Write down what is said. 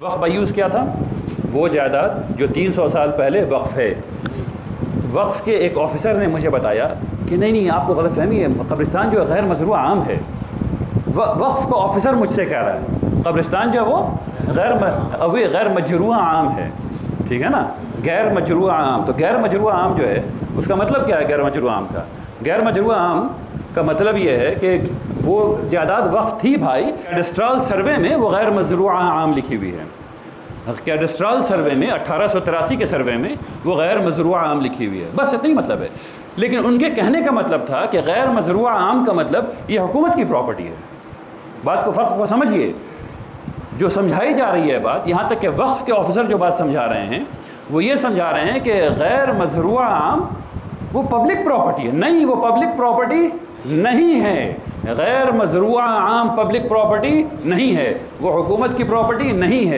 وقف by use کیا تھا؟ وہ جائیداد جو 300 سال پہلے وقف ہے۔ وقف کے ایک آفیسر نے مجھے بتایا کہ نہیں آپ کو غلط فہمی ہے، قبرستان جو ہے غیر مزروع عام ہے۔ وقف کا آفیسر مجھ سے کہہ رہا ہے قبرستان جو ہے وہ غیر مجروع عام ہے، ٹھیک ہے نا، غیر مجروع عام۔ تو غیر مجروع عام جو ہے اس کا مطلب کیا ہے؟ غیر مجروع عام کا غیر مجروع عام کا مطلب یہ ہے کہ وہ جائیداد وقف تھی بھائی، کیڈسٹرل سروے میں وہ غیر مزروع عام لکھی ہوئی ہے۔ کیڈسٹرل سروے میں 1883 کے سروے میں وہ غیر مزروع عام لکھی ہوئی ہے، بس اتنا ہی مطلب ہے۔ لیکن ان کے کہنے کا مطلب تھا کہ غیر مزروع عام کا مطلب یہ حکومت کی پراپرٹی ہے۔ بات کو فرق کو سمجھیے، جو سمجھائی جا رہی ہے بات، یہاں تک کہ وقف کے آفیسر جو بات سمجھا رہے ہیں وہ یہ سمجھا رہے ہیں کہ غیر مزروع عام وہ پبلک پراپرٹی ہے۔ نہیں، وہ پبلک پراپرٹی نہیں ہے۔ غیر مزروع عام پبلک پراپرٹی نہیں ہے، وہ حکومت کی پراپرٹی نہیں ہے۔